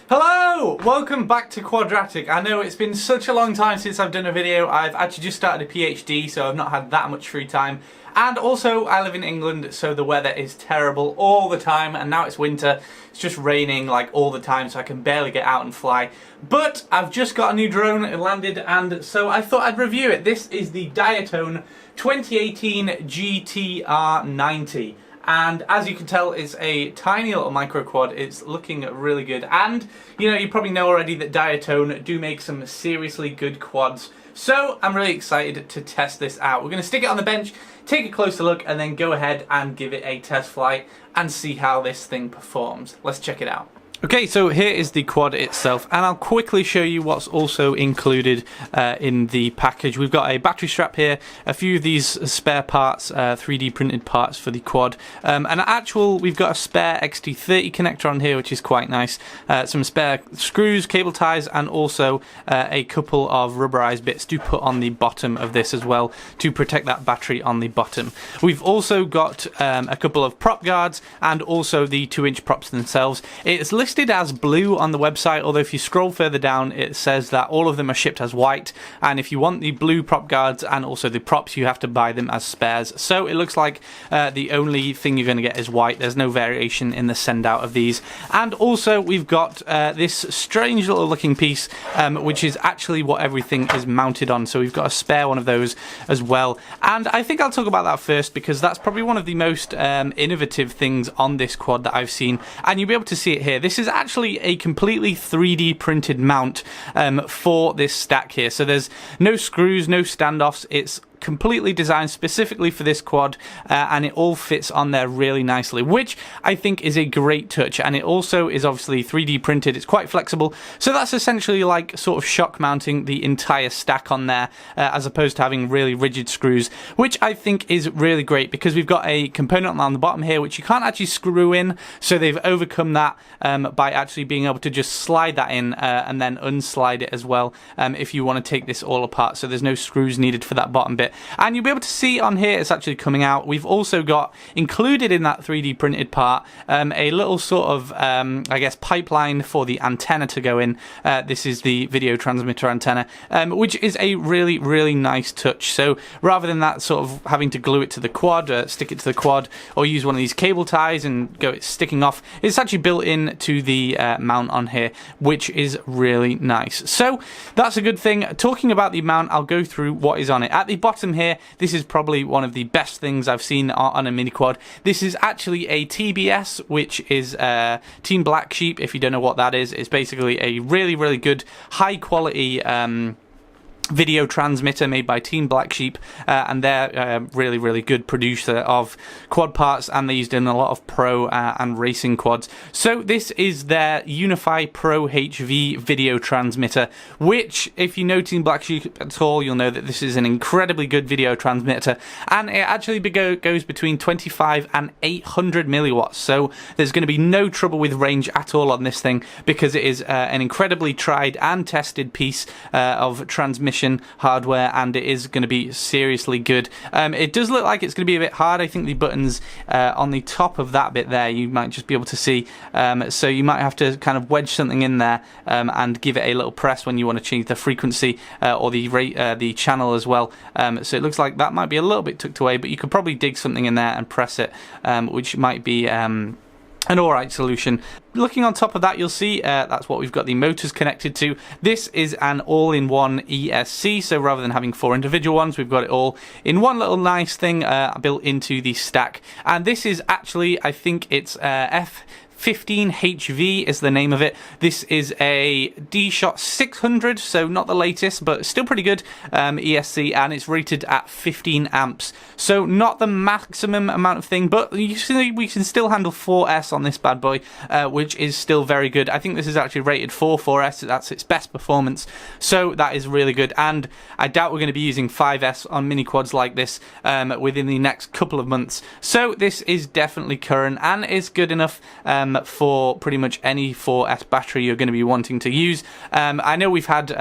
Hello! Welcome back to Quadratic. I know it's been such a long time since I've done a video. I've actually just started a PhD, so I've not had that much free time. And also, I live in England, so the weather is terrible all the time, and now it's winter. It's just raining like all the time, so I can barely get out and fly. But I've just got a new drone, it landed, and so I thought I'd review it. This is the Diatone 2018 GTR-90. And as you can tell, it's a tiny little micro quad. It's looking really good. And, you know, you probably know already that Diatone do make some seriously good quads. So I'm really excited to test this out. We're going to stick it on the bench, take a closer look, and then go ahead and give it a test flight and see how this thing performs. Let's check it out. Okay, so here is the quad itself, and I'll quickly show you what's also included in the package. We've got a battery strap here, a few of these spare parts, 3D printed parts for the quad, we've got a spare XT30 connector on here, which is quite nice, some spare screws, cable ties, and also a couple of rubberized bits to put on the bottom of this as well to protect that battery on the bottom. We've also got a couple of prop guards and also the 2-inch props themselves. It's listed as blue on the website, although if you scroll further down it says that all of them are shipped as white, and if you want the blue prop guards and also the props you have to buy them as spares. So it looks like the only thing you're going to get is white. There's no variation in the send out of these. And also we've got this strange little looking piece which is actually what everything is mounted on, so we've got a spare one of those as well. And I think I'll talk about that first because that's probably one of the most innovative things on this quad that I've seen, and you'll be able to see it here. This is actually a completely 3D printed mount for this stack here. So there's no screws, no standoffs. It's completely designed specifically for this quad, and it all fits on there really nicely, which I think is a great touch. And it also is obviously 3D printed. It's quite flexible, so that's essentially like sort of shock mounting the entire stack on there, as opposed to having really rigid screws, which I think is really great because we've got a component on the bottom here which you can't actually screw in, so they've overcome that by actually being able to just slide that in and then unslide it as well if you want to take this all apart, so there's no screws needed for that bottom bit. And you'll be able to see on here it's actually coming out. We've also got included in that 3D printed part a little sort of I guess pipeline for the antenna to go in. This is the video transmitter antenna, which is a really nice touch. So rather than that sort of having to glue it to the quad, stick it to the quad, or use one of these cable ties and go sticking off, it's actually built in to the mount on here, which is really nice. So that's a good thing. Talking about the mount, I'll go through what is on it. At the bottom here, this is probably one of the best things I've seen on a mini quad. This is actually a TBS, which is Team Black Sheep. If you don't know what that is, it's basically a really good high quality video transmitter made by Team Black Sheep, and they're really good producer of quad parts, and they're used in a lot of pro and racing quads. So this is their Unify Pro HV video transmitter, which if you know Team Black Sheep at all, you'll know that this is an incredibly good video transmitter, and it actually goes between 25 and 800 milliwatts, so there's going to be no trouble with range at all on this thing because it is an incredibly tried and tested piece of transmission hardware, and it is going to be seriously good. It does look like it's going to be a bit hard. I think the buttons on the top of that bit there you might just be able to see, so you might have to kind of wedge something in there and give it a little press when you want to change the frequency or the channel as well. So it looks like that might be a little bit tucked away, but you could probably dig something in there and press it, which might be an alright solution. Looking on top of that, you'll see that's what we've got the motors connected to. This is an all-in-one ESC, so rather than having 4 individual ones, we've got it all in one little nice thing built into the stack. And this is actually, I think it's F15HV is the name of it. This is a D-Shot 600, so not the latest, but still pretty good ESC, and it's rated at 15 amps. So not the maximum amount of thing, but you see we can still handle 4S on this bad boy, which is still very good. I think this is actually rated for 4S, that's its best performance, so that is really good. And I doubt we're going to be using 5S on mini quads like this within the next couple of months. So this is definitely current and is good enough for pretty much any 4S battery you're going to be wanting to use. I know we've had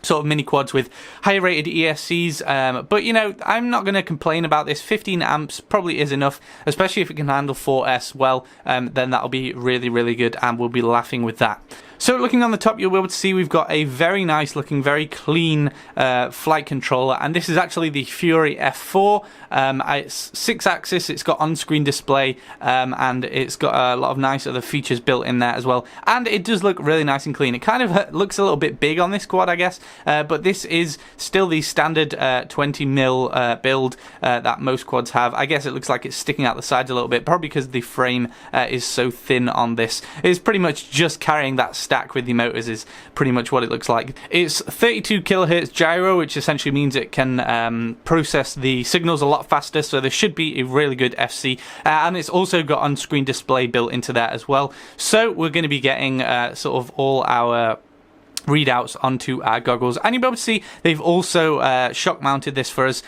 sort of mini quads with higher rated ESCs, but you know, I'm not going to complain about this. 15 amps probably is enough, especially if it can handle 4S well, then that'll be really, really good, and we'll be laughing with that. So looking on the top, you'll be able to see we've got a very nice looking, very clean flight controller, and this is actually the Fury F4. It's 6-axis, it's got on-screen display, and it's got a lot of nice other features built in there as well, and it does look really nice and clean. It kind of looks a little bit big on this quad, I guess, but this is still the standard 20mm build that most quads have. I guess it looks like it's sticking out the sides a little bit, probably because the frame is so thin on this. It's pretty much just carrying that stack with the motors is pretty much what it looks like. It's 32 kilohertz gyro, which essentially means it can process the signals a lot faster, so there should be a really good FC, and it's also got on-screen display built into that as well. So we're going to be getting sort of all our readouts onto our goggles, and you'll be able to see they've also shock mounted this for us,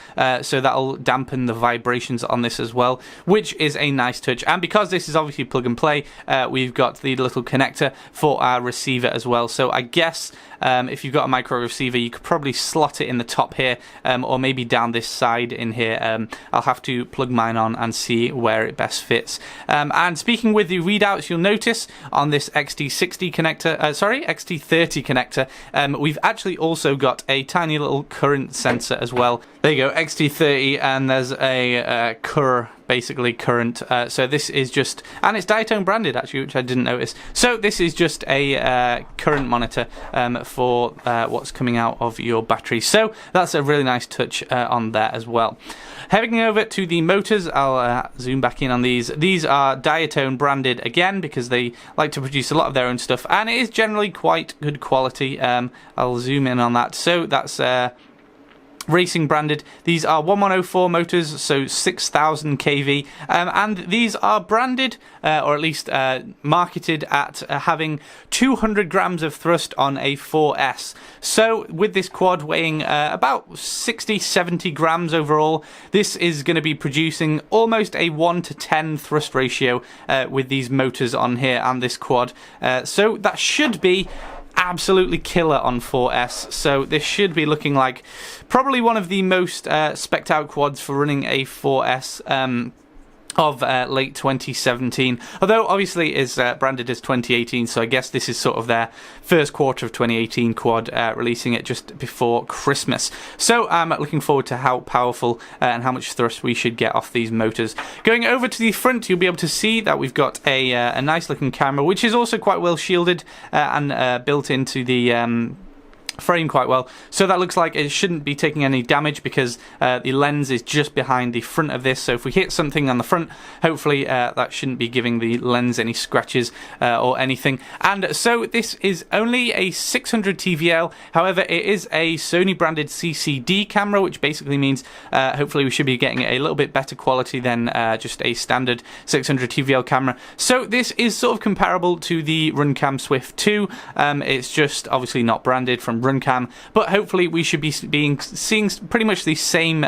so that'll dampen the vibrations on this as well, which is a nice touch. And because this is obviously plug and play, we've got the little connector for our receiver as well. So I guess if you've got a micro receiver, you could probably slot it in the top here, or maybe down this side in here. I'll have to plug mine on and see where it best fits. And speaking with the readouts, you'll notice on this XT60 connector, XT30 connector, we've actually also got a tiny little current sensor as well. There you go, XT30, and there's a basically current. So this is just, and it's Diatone branded actually, which I didn't notice. So this is just a current monitor for what's coming out of your battery. So that's a really nice touch on there as well. Heading over to the motors, I'll zoom back in on these. These are Diatone branded again because they like to produce a lot of their own stuff, and it is generally quite good quality. I'll zoom in on that. So that's racing branded. These are 1104 motors, so 6000 kV, and these are branded, or at least marketed at having 200 grams of thrust on a 4S. So with this quad weighing about 60-70 grams overall, this is going to be producing almost a 1:10 thrust ratio with these motors on here and this quad. So that should be absolutely killer on 4S. So this should be looking like probably one of the most spec'd out quads for running a 4S of late 2017, although obviously is branded as 2018, so I guess this is sort of their first quarter of 2018 quad, releasing it just before Christmas. So I'm looking forward to how powerful and how much thrust we should get off these motors. Going over to the front, you'll be able to see that we've got a nice looking camera, which is also quite well shielded and built into the frame quite well, so that looks like it shouldn't be taking any damage because the lens is just behind the front of this, so if we hit something on the front, hopefully that shouldn't be giving the lens any scratches or anything. And so this is only a 600 TVL, however it is a Sony branded CCD camera, which basically means hopefully we should be getting a little bit better quality than just a standard 600 TVL camera. So this is sort of comparable to the Runcam Swift 2, it's just obviously not branded from Runcam, but hopefully we should be seeing pretty much the same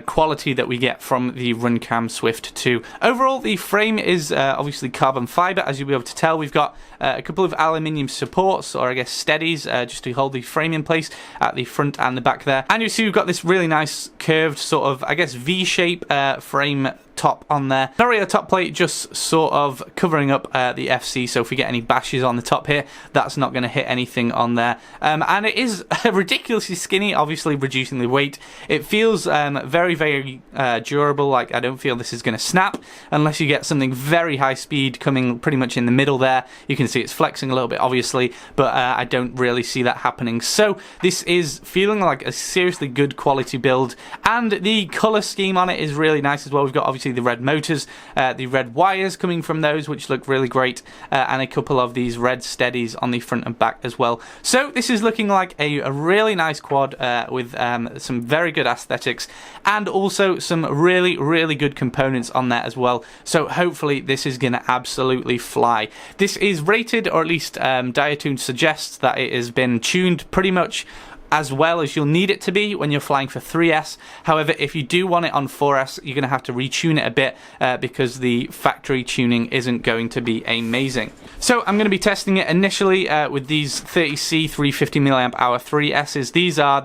quality that we get from the Runcam Swift 2. Overall, the frame is obviously carbon fiber, as you'll be able to tell. We've got a couple of aluminium supports, or I guess steadies, just to hold the frame in place at the front and the back there. And you see we've got this really nice curved sort of, I guess, V-shape frame top on there. Sorry, a top plate just sort of covering up the FC, so if we get any bashes on the top here, that's not going to hit anything on there. And it is ridiculously skinny, obviously reducing the weight. It feels very, very durable, like I don't feel this is going to snap unless you get something very high speed coming pretty much in the middle there. You can see it's flexing a little bit, obviously, but I don't really see that happening. So this is feeling like a seriously good quality build, and the colour scheme on it is really nice as well. We've got obviously the red motors, the red wires coming from those, which look really great, and a couple of these red steadies on the front and back as well. So this is looking like a really nice quad with some very good aesthetics and also some really, really good components on there as well. So hopefully this is going to absolutely fly. This is rated, or at least Diatone suggests that it has been tuned pretty much as well as you'll need it to be when you're flying for 3S. However, if you do want it on 4S, you're going to have to retune it a bit because the factory tuning isn't going to be amazing. So I'm going to be testing it initially with these 30C 350 mAh 3Ss. These are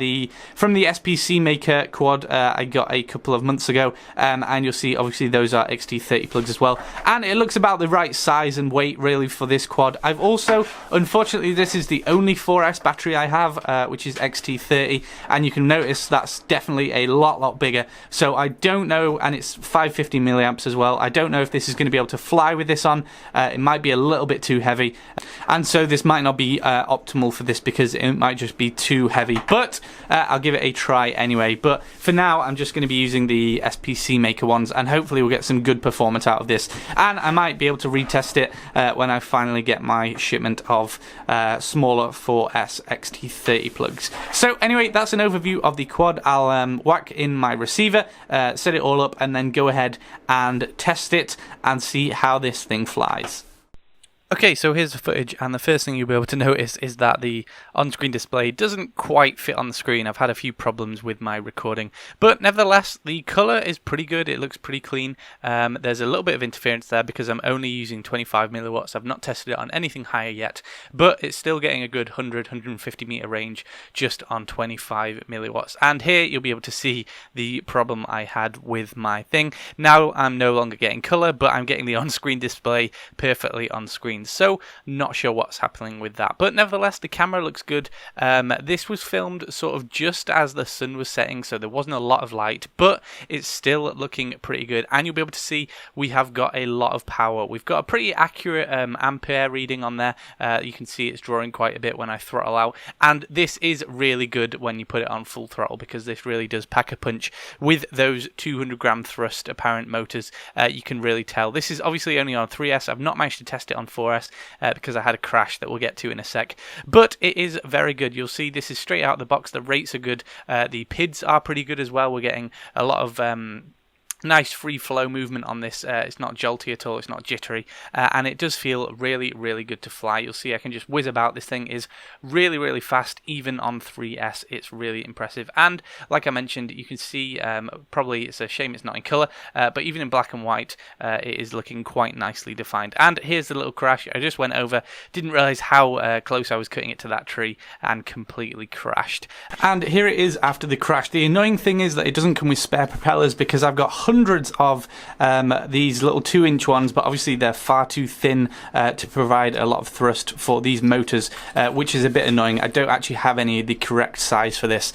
from the SPC Maker quad I got a couple of months ago, and you'll see obviously those are XT30 plugs as well, and it looks about the right size and weight really for this quad. I've also, unfortunately, this is the only 4S battery I have, which is XT30, and you can notice that's definitely a lot bigger. So I don't know, and it's 550 milliamps as well. I don't know if this is going to be able to fly with this on. It might be a little bit too heavy, and so this might not be optimal for this because it might just be too heavy, but I'll give it a try anyway. But for now I'm just going to be using the SPC Maker ones, and hopefully we'll get some good performance out of this, and I might be able to retest it when I finally get my shipment of smaller 4S XT30 plugs. So anyway, that's an overview of the quad. I'll whack in my receiver, set it all up, and then go ahead and test it and see how this thing flies. Okay, so here's the footage, and the first thing you'll be able to notice is that the on-screen display doesn't quite fit on the screen. I've had a few problems with my recording, but nevertheless, the colour is pretty good. It looks pretty clean. There's a little bit of interference there because I'm only using 25 milliwatts. I've not tested it on anything higher yet, but it's still getting a good 100-150 meter range just on 25 milliwatts. And here you'll be able to see the problem I had with my thing. Now I'm no longer getting colour, but I'm getting the on-screen display perfectly on screen. So not sure what's happening with that, but nevertheless the camera looks good. This was filmed sort of just as the sun was setting, so there wasn't a lot of light, but it's still looking pretty good, and you'll be able to see we have got a lot of power. We've got a pretty accurate ampere reading on there. You can see it's drawing quite a bit when I throttle out, and this is really good when you put it on full throttle because this really does pack a punch with those 200 gram thrust apparent motors. You can really tell. This is obviously only on 3S. I've not managed to test it on 4S because I had a crash that we'll get to in a sec, but it is very good. You'll see this is straight out of the box. The rates are good. The PIDs are pretty good as well. We're getting a lot of nice free flow movement on this. It's not jolty at all, it's not jittery, and it does feel really good to fly. You'll see I can just whiz about. This thing is really fast, even on 3S. It's really impressive, and like I mentioned, you can see probably it's a shame it's not in colour, but even in black and white it is looking quite nicely defined. And here's the little crash. I just went over, didn't realise how close I was cutting it to that tree, and completely crashed. And here it is after the crash. The annoying thing is that it doesn't come with spare propellers because I've got hundreds of these little 2-inch ones, but obviously they're far too thin to provide a lot of thrust for these motors, which is a bit annoying. I don't actually have any of the correct size for this,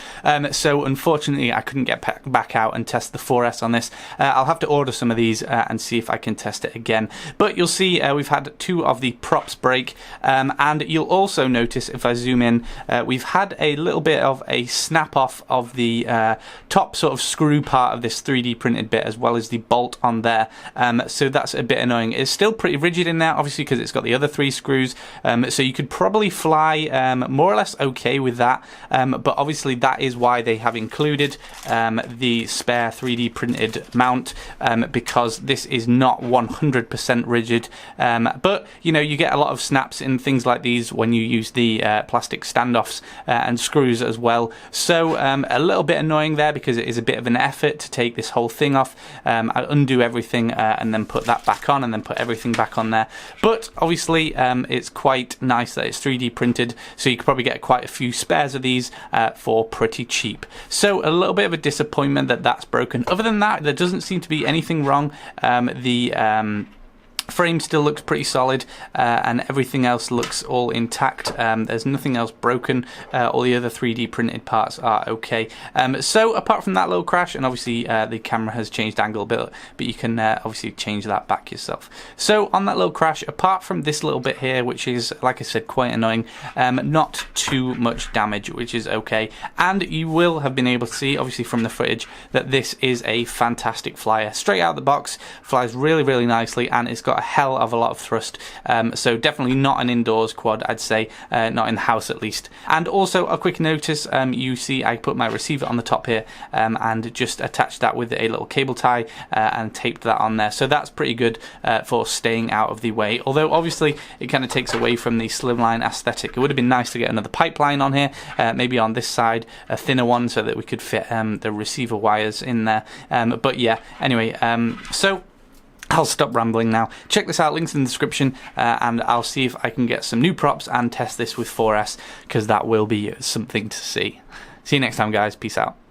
so unfortunately I couldn't get back out and test the 4S on this. I'll have to order some of these and see if I can test it again. But you'll see we've had 2 of the props break, and you'll also notice if I zoom in, we've had a little bit of a snap off of the top sort of screw part of this 3D printed bit, as well as the bolt on there, so that's a bit annoying. It's still pretty rigid in there, obviously, because it's got the other 3 screws, so you could probably fly more or less okay with that, but obviously that is why they have included the spare 3D printed mount, because this is not 100% rigid, but you know, you get a lot of snaps in things like these when you use the plastic standoffs and screws as well, so a little bit annoying there because it is a bit of an effort to take this whole thing off. I undo everything and then put that back on, and then put everything back on there, but obviously it's quite nice that it's 3D printed, so you could probably get quite a few spares of these for pretty cheap. So a little bit of a disappointment that that's broken. Other than that, there doesn't seem to be anything wrong. The frame still looks pretty solid, and everything else looks all intact. There's nothing else broken. All the other 3D printed parts are okay. So apart from that little crash, and obviously the camera has changed angle a bit, but you can obviously change that back yourself. So on that little crash, apart from this little bit here, which is, like I said, quite annoying, not too much damage, which is okay. And you will have been able to see, obviously from the footage, that this is a fantastic flyer. Straight out of the box, flies really nicely, and it's got got a hell of a lot of thrust, so definitely not an indoors quad, I'd say, not in the house at least. And also a quick notice, you see I put my receiver on the top here and just attached that with a little cable tie and taped that on there, so that's pretty good for staying out of the way, although obviously it kind of takes away from the slimline aesthetic. It would have been nice to get another pipeline on here, maybe on this side, a thinner one, so that we could fit the receiver wires in there, but yeah, anyway, so I'll stop rambling now. Check this out, links in the description, and I'll see if I can get some new props and test this with 4S, because that will be something to see. See you next time, guys. Peace out.